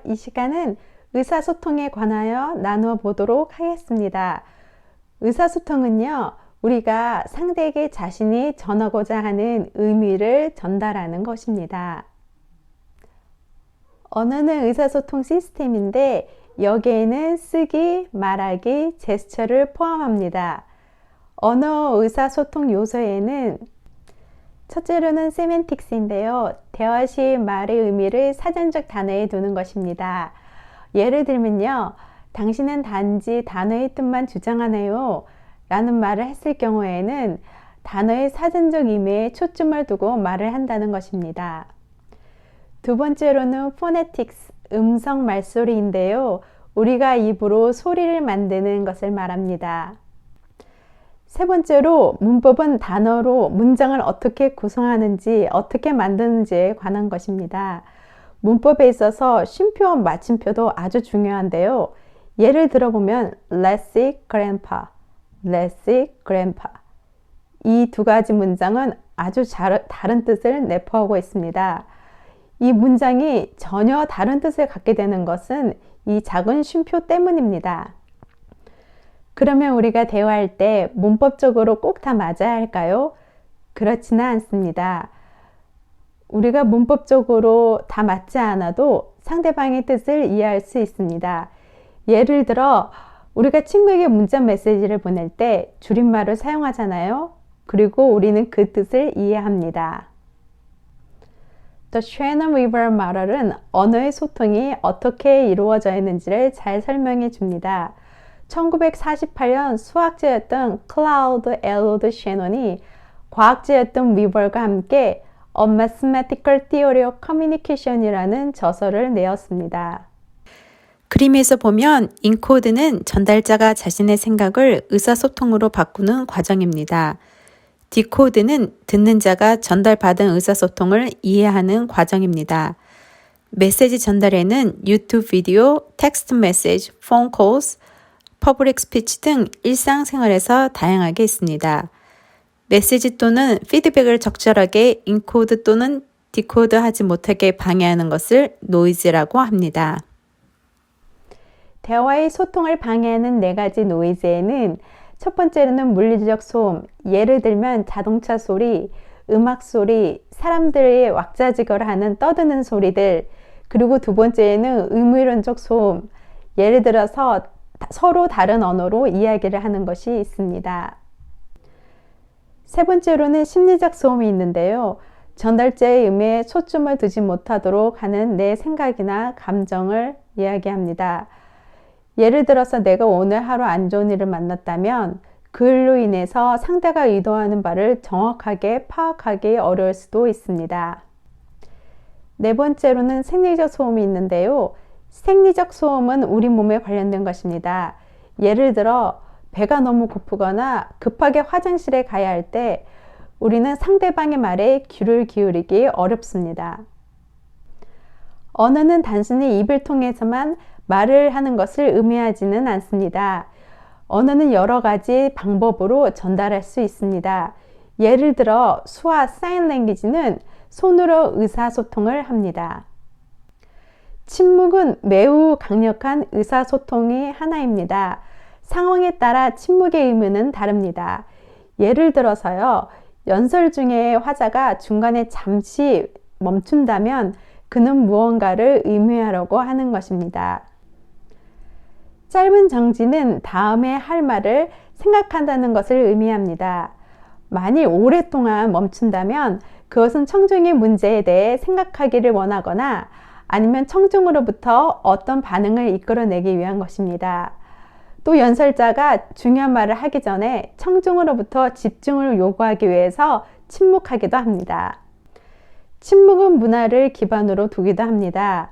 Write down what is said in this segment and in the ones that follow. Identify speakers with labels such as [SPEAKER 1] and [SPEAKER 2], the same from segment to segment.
[SPEAKER 1] 이 시간은 의사소통에 관하여 나누어 보도록 하겠습니다. 의사소통은요, 우리가 상대에게 자신이 전하고자 하는 의미를 전달하는 것입니다. 언어는 의사소통 시스템인데 여기에는 쓰기, 말하기, 제스처를 포함합니다. 언어 의사소통 요소에는 첫째로는 세멘틱스인데요. 대화 시 말의 의미를 사전적 단어에 두는 것입니다. 예를 들면요. 당신은 단지 단어의 뜻만 주장하네요. 라는 말을 했을 경우에는 단어의 사전적 의미에 초점을 두고 말을 한다는 것입니다. 두 번째로는 포네틱스, 음성 말소리인데요. 우리가 입으로 소리를 만드는 것을 말합니다. 세 번째로 문법은 단어로 문장을 어떻게 구성하는지, 어떻게 만드는지에 관한 것입니다. 문법에 있어서 쉼표, 마침표도 아주 중요한데요. 예를 들어보면 Let's see grandpa, Let's see grandpa. 이 두 가지 문장은 아주 다른 뜻을 내포하고 있습니다. 이 문장이 전혀 다른 뜻을 갖게 되는 것은 이 작은 쉼표 때문입니다. 그러면 우리가 대화할 때 문법적으로 꼭 다 맞아야 할까요? 그렇지는 않습니다. 우리가 문법적으로 다 맞지 않아도 상대방의 뜻을 이해할 수 있습니다. 예를 들어 우리가 친구에게 문자 메시지를 보낼 때 줄임말을 사용하잖아요. 그리고 우리는 그 뜻을 이해합니다. The Shannon River Model은 언어의 소통이 어떻게 이루어져 있는지를 잘 설명해 줍니다. 1948년 수학자였던 클라우드 엘로드 셰넌이 과학자였던 위벌과 함께 A Mathematical Theory of Communication이라는 저서를 내었습니다.
[SPEAKER 2] 그림에서 보면 인코드는 전달자가 자신의 생각을 의사소통으로 바꾸는 과정입니다. 디코드는 듣는 자가 전달받은 의사소통을 이해하는 과정입니다. 메시지 전달에는 유튜브 비디오, 텍스트 메시지, 폰 콜스, 퍼블릭 스피치 등 일상생활에서 다양하게 있습니다. 메시지 또는 피드백을 적절하게 인코드 또는 디코드 하지 못하게 방해하는 것을 노이즈라고 합니다.
[SPEAKER 1] 대화의 소통을 방해하는 4가지 노이즈에는 첫 번째로는 물리적 소음, 예를 들면 자동차 소리, 음악 소리, 사람들이 왁자지껄 하는 떠드는 소리들, 그리고 두 번째에는 의무론적 소음, 예를 들어서 서로 다른 언어로 이야기를 하는 것이 있습니다. 세 번째로는 심리적 소음이 있는데요. 전달자의 의미에 초점을 두지 못하도록 하는 내 생각이나 감정을 이야기합니다. 예를 들어서 내가 오늘 하루 안 좋은 일을 만났다면 그 일로 인해서 상대가 의도하는 바를 정확하게 파악하기 어려울 수도 있습니다. 네 번째로는 생리적 소음이 있는데요. 생리적 소음은 우리 몸에 관련된 것입니다. 예를 들어 배가 너무 고프거나 급하게 화장실에 가야 할 때 우리는 상대방의 말에 귀를 기울이기 어렵습니다. 언어는 단순히 입을 통해서만 말을 하는 것을 의미하지는 않습니다. 언어는 여러 가지 방법으로 전달할 수 있습니다. 예를 들어 수화 사인 랭귀지는 손으로 의사소통을 합니다. 침묵은 매우 강력한 의사소통의 하나입니다. 상황에 따라 침묵의 의미는 다릅니다. 예를 들어서요, 연설 중에 화자가 중간에 잠시 멈춘다면 그는 무언가를 의미하려고 하는 것입니다. 짧은 정지는 다음에 할 말을 생각한다는 것을 의미합니다. 만일 오랫동안 멈춘다면 그것은 청중의 문제에 대해 생각하기를 원하거나 아니면 청중으로부터 어떤 반응을 이끌어내기 위한 것입니다. 또 연설자가 중요한 말을 하기 전에 청중으로부터 집중을 요구하기 위해서 침묵하기도 합니다. 침묵은 문화를 기반으로 두기도 합니다.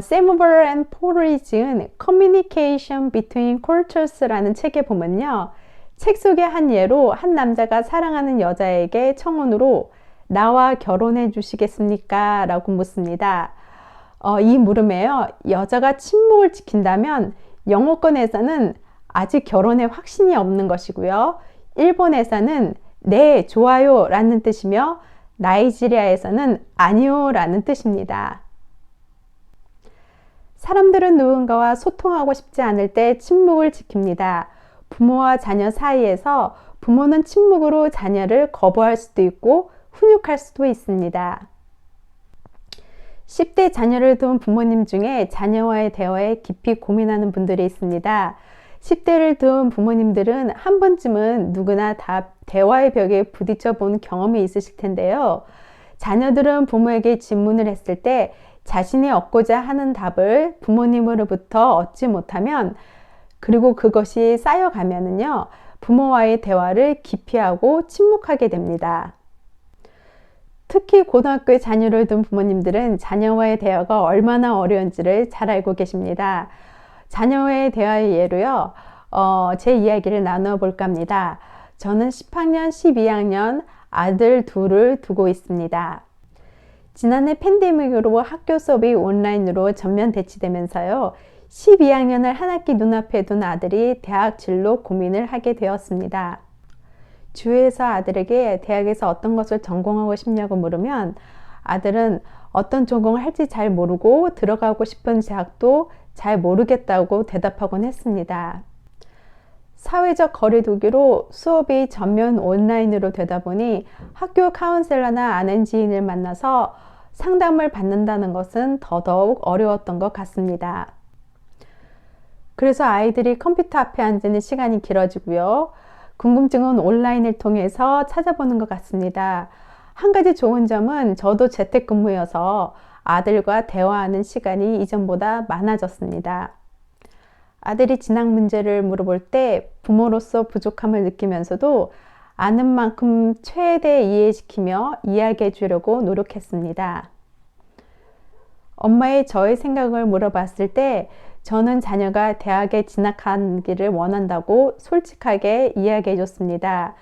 [SPEAKER 1] 세무버 앤 폴이 지은 Communication Between Cultures라는 책에 보면요. 책 속의 한 예로 한 남자가 사랑하는 여자에게 청혼으로 나와 결혼해 주시겠습니까? 라고 묻습니다. 이 물음에요. 여자가 침묵을 지킨다면 영어권에서는 아직 결혼에 확신이 없는 것이고요. 일본에서는 네, 좋아요 라는 뜻이며 나이지리아에서는 아니요 라는 뜻입니다. 사람들은 누군가와 소통하고 싶지 않을 때 침묵을 지킵니다. 부모와 자녀 사이에서 부모는 침묵으로 자녀를 거부할 수도 있고 훈육할 수도 있습니다. 10대 자녀를 둔 부모님 중에 자녀와의 대화에 깊이 고민하는 분들이 있습니다. 10대를 둔 부모님들은 한 번쯤은 누구나 다 대화의 벽에 부딪혀 본 경험이 있으실 텐데요. 자녀들은 부모에게 질문을 했을 때 자신이 얻고자 하는 답을 부모님으로부터 얻지 못하면, 그리고 그것이 쌓여가면은요, 부모와의 대화를 기피하고 침묵하게 됩니다. 특히 고등학교에 자녀를 둔 부모님들은 자녀와의 대화가 얼마나 어려운지를 잘 알고 계십니다. 자녀와의 대화의 예로요, 제 이야기를 나누어 볼까 합니다. 저는 10학년, 12학년 아들 둘을 두고 있습니다. 지난해 팬데믹으로 학교 수업이 온라인으로 전면 대치되면서요, 12학년을 한 학기 눈앞에 둔 아들이 대학 진로 고민을 하게 되었습니다. 주위에서 아들에게 대학에서 어떤 것을 전공하고 싶냐고 물으면 아들은 어떤 전공을 할지 잘 모르고 들어가고 싶은 대학도 잘 모르겠다고 대답하곤 했습니다. 사회적 거리두기로 수업이 전면 온라인으로 되다 보니 학교 카운셀러나 아는 지인을 만나서 상담을 받는다는 것은 더더욱 어려웠던 것 같습니다. 그래서 아이들이 컴퓨터 앞에 앉는 시간이 길어지고요. 궁금증은 온라인을 통해서 찾아보는 것 같습니다. 한 가지 좋은 점은 저도 재택근무여서 아들과 대화하는 시간이 이전보다 많아졌습니다. 아들이 진학 문제를 물어볼 때 부모로서 부족함을 느끼면서도 아는 만큼 최대 이해시키며 이야기해 주려고 노력했습니다. 엄마의 저의 생각을 물어봤을 때 저는 자녀가 대학에 진학하기를 원한다고 솔직하게 이야기해 줬습니다.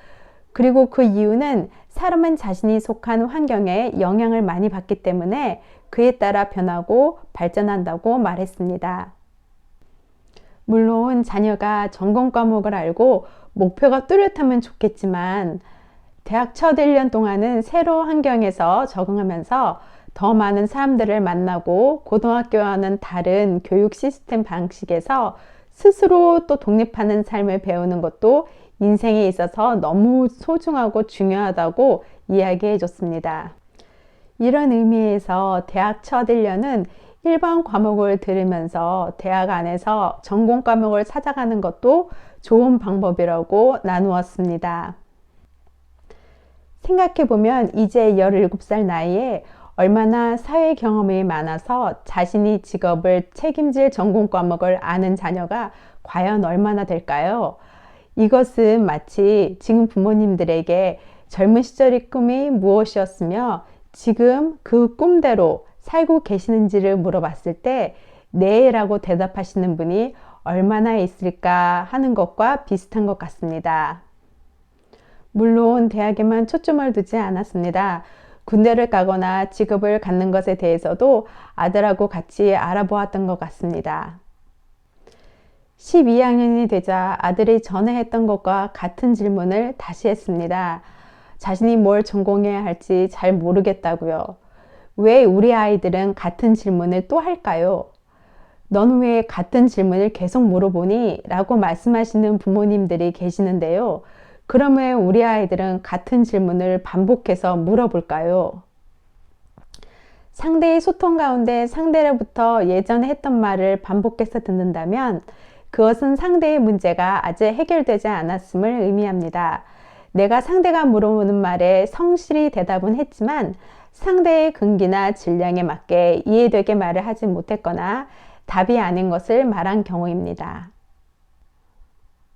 [SPEAKER 1] 그리고 그 이유는 사람은 자신이 속한 환경에 영향을 많이 받기 때문에 그에 따라 변하고 발전한다고 말했습니다. 물론 자녀가 전공 과목을 알고 목표가 뚜렷하면 좋겠지만 대학 첫 1년 동안은 새로운 환경에서 적응하면서 더 많은 사람들을 만나고 고등학교와는 다른 교육 시스템 방식에서 스스로 또 독립하는 삶을 배우는 것도 인생에 있어서 너무 소중하고 중요하다고 이야기해 줬습니다. 이런 의미에서 대학 첫 1년은 일반 과목을 들으면서 대학 안에서 전공 과목을 찾아가는 것도 좋은 방법이라고 나누었습니다. 생각해보면 이제 17살 나이에 얼마나 사회 경험이 많아서 자신이 직업을 책임질 전공 과목을 아는 자녀가 과연 얼마나 될까요? 이것은 마치 지금 부모님들에게 젊은 시절의 꿈이 무엇이었으며 지금 그 꿈대로 살고 계시는지를 물어봤을 때 네라고 대답하시는 분이 얼마나 있을까 하는 것과 비슷한 것 같습니다. 물론 대학에만 초점을 두지 않았습니다. 군대를 가거나 직업을 갖는 것에 대해서도 아들하고 같이 알아보았던 것 같습니다. 12학년이 되자 아들이 전에 했던 것과 같은 질문을 다시 했습니다. 자신이 뭘 전공해야 할지 잘 모르겠다고요. 왜 우리 아이들은 같은 질문을 또 할까요? 넌 왜 같은 질문을 계속 물어보니? 라고 말씀하시는 부모님들이 계시는데요. 그럼 왜 우리 아이들은 같은 질문을 반복해서 물어볼까요? 상대의 소통 가운데 상대로부터 예전에 했던 말을 반복해서 듣는다면 그것은 상대의 문제가 아직 해결되지 않았음을 의미합니다. 내가 상대가 물어보는 말에 성실히 대답은 했지만 상대의 근기나 질량에 맞게 이해되게 말을 하지 못했거나 답이 아닌 것을 말한 경우입니다.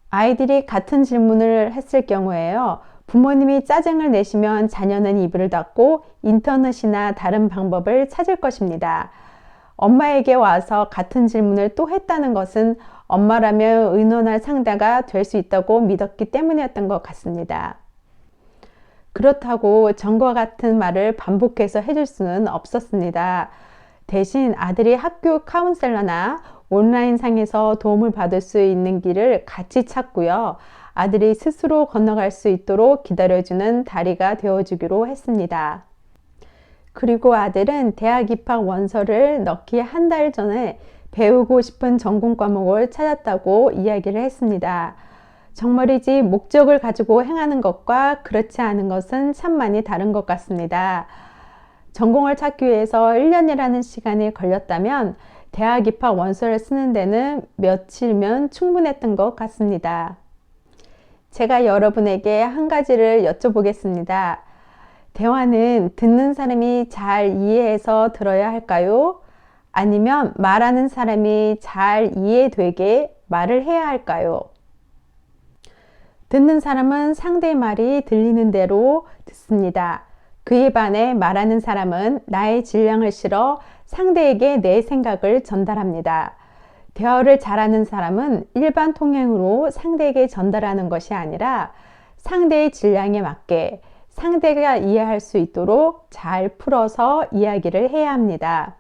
[SPEAKER 1] 아이들이 같은 질문을 했을 경우에요. 부모님이 짜증을 내시면 자녀는 이불을 닫고 인터넷이나 다른 방법을 찾을 것입니다. 엄마에게 와서 같은 질문을 또 했다는 것은 엄마라면 의논할 상대가 될 수 있다고 믿었기 때문이었던 것 같습니다. 그렇다고 전과 같은 말을 반복해서 해줄 수는 없었습니다. 대신 아들이 학교 카운셀러나 온라인 상에서 도움을 받을 수 있는 길을 같이 찾고요. 아들이 스스로 건너갈 수 있도록 기다려주는 다리가 되어주기로 했습니다. 그리고 아들은 대학 입학 원서를 넣기 한 달 전에 배우고 싶은 전공 과목을 찾았다고 이야기를 했습니다. 정말이지 목적을 가지고 행하는 것과 그렇지 않은 것은 참 많이 다른 것 같습니다. 전공을 찾기 위해서 1년이라는 시간이 걸렸다면 대학 입학 원서를 쓰는 데는 며칠이면 충분했던 것 같습니다. 제가 여러분에게 한 가지를 여쭤보겠습니다. 대화는 듣는 사람이 잘 이해해서 들어야 할까요? 아니면 말하는 사람이 잘 이해되게 말을 해야 할까요? 듣는 사람은 상대의 말이 들리는 대로 듣습니다. 그에 반해 말하는 사람은 나의 질량을 실어 상대에게 내 생각을 전달합니다. 대화를 잘하는 사람은 일반 통행으로 상대에게 전달하는 것이 아니라 상대의 질량에 맞게 상대가 이해할 수 있도록 잘 풀어서 이야기를 해야 합니다.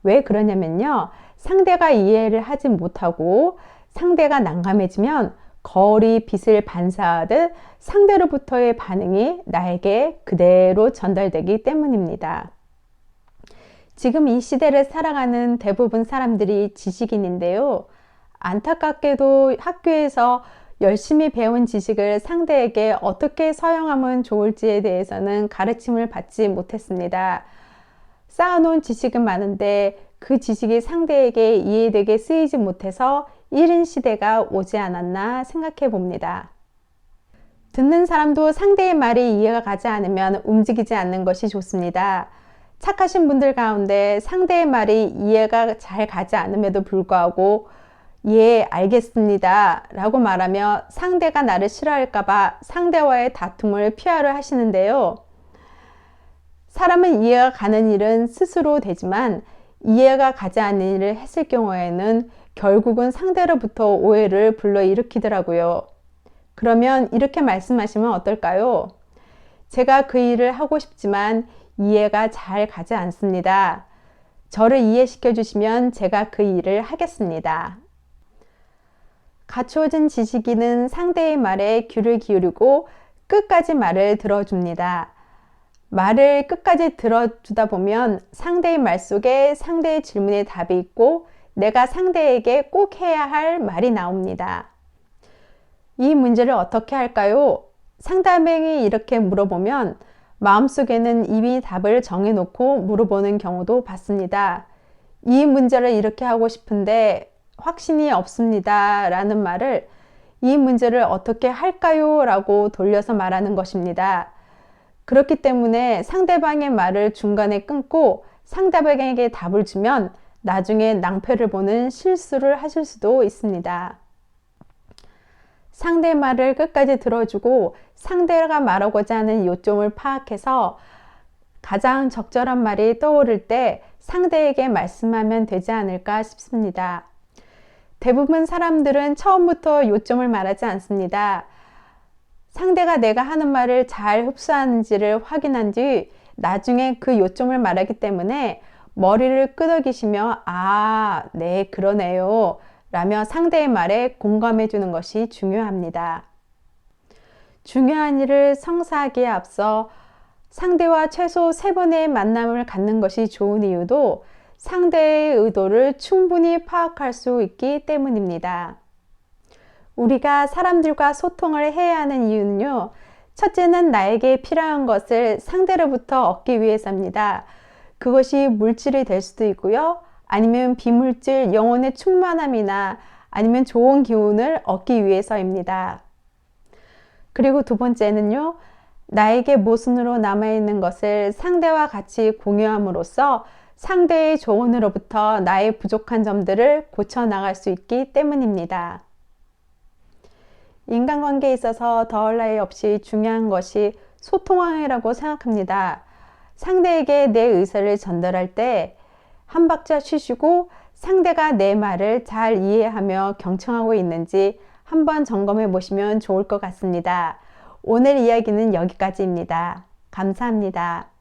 [SPEAKER 1] 왜 그러냐면요. 상대가 이해를 하지 못하고 상대가 난감해지면 거울이 빛을 반사하듯 상대로부터의 반응이 나에게 그대로 전달되기 때문입니다. 지금 이 시대를 살아가는 대부분 사람들이 지식인인데요. 안타깝게도 학교에서 열심히 배운 지식을 상대에게 어떻게 사용하면 좋을지에 대해서는 가르침을 받지 못했습니다. 쌓아놓은 지식은 많은데 그 지식이 상대에게 이해되게 쓰이지 못해서 1인 시대가 오지 않았나 생각해 봅니다. 듣는 사람도 상대의 말이 이해가 가지 않으면 움직이지 않는 것이 좋습니다. 착하신 분들 가운데 상대의 말이 이해가 잘 가지 않음에도 불구하고 예, 알겠습니다 라고 말하며 상대가 나를 싫어할까봐 상대와의 다툼을 피하려 하시는데요. 사람은 이해가 가는 일은 스스로 되지만 이해가 가지 않는 일을 했을 경우에는 결국은 상대로부터 오해를 불러일으키더라고요. 그러면 이렇게 말씀하시면 어떨까요? 제가 그 일을 하고 싶지만 이해가 잘 가지 않습니다. 저를 이해시켜 주시면 제가 그 일을 하겠습니다. 갖추어진 지식인은 상대의 말에 귀를 기울이고 끝까지 말을 들어줍니다. 말을 끝까지 들어주다 보면 상대의 말 속에 상대의 질문에 답이 있고 내가 상대에게 꼭 해야 할 말이 나옵니다. 이 문제를 어떻게 할까요? 상대방이 이렇게 물어보면 마음속에는 이미 답을 정해놓고 물어보는 경우도 봤습니다. 이 문제를 이렇게 하고 싶은데 확신이 없습니다 라는 말을 이 문제를 어떻게 할까요? 라고 돌려서 말하는 것입니다. 그렇기 때문에 상대방의 말을 중간에 끊고 상대방에게 답을 주면 나중에 낭패를 보는 실수를 하실 수도 있습니다. 상대의 말을 끝까지 들어주고 상대가 말하고자 하는 요점을 파악해서 가장 적절한 말이 떠오를 때 상대에게 말씀하면 되지 않을까 싶습니다. 대부분 사람들은 처음부터 요점을 말하지 않습니다. 상대가 내가 하는 말을 잘 흡수하는지를 확인한 뒤 나중에 그 요점을 말하기 때문에 머리를 끄덕이시며 아, 네, 그러네요 라며 상대의 말에 공감해 주는 것이 중요합니다. 중요한 일을 성사하기에 앞서 상대와 최소 3번의 만남을 갖는 것이 좋은 이유도 상대의 의도를 충분히 파악할 수 있기 때문입니다. 우리가 사람들과 소통을 해야 하는 이유는요. 첫째는 나에게 필요한 것을 상대로부터 얻기 위해서입니다. 그것이 물질이 될 수도 있고요. 아니면 비물질 영혼의 충만함이나 아니면 좋은 기운을 얻기 위해서입니다. 그리고 두 번째는요. 나에게 모순으로 남아있는 것을 상대와 같이 공유함으로써 상대의 조언으로부터 나의 부족한 점들을 고쳐나갈 수 있기 때문입니다. 인간관계에 있어서 더할 나위 없이 중요한 것이 소통이라고 생각합니다. 상대에게 내 의사를 전달할 때 한 박자 쉬시고 상대가 내 말을 잘 이해하며 경청하고 있는지 한번 점검해 보시면 좋을 것 같습니다. 오늘 이야기는 여기까지입니다. 감사합니다.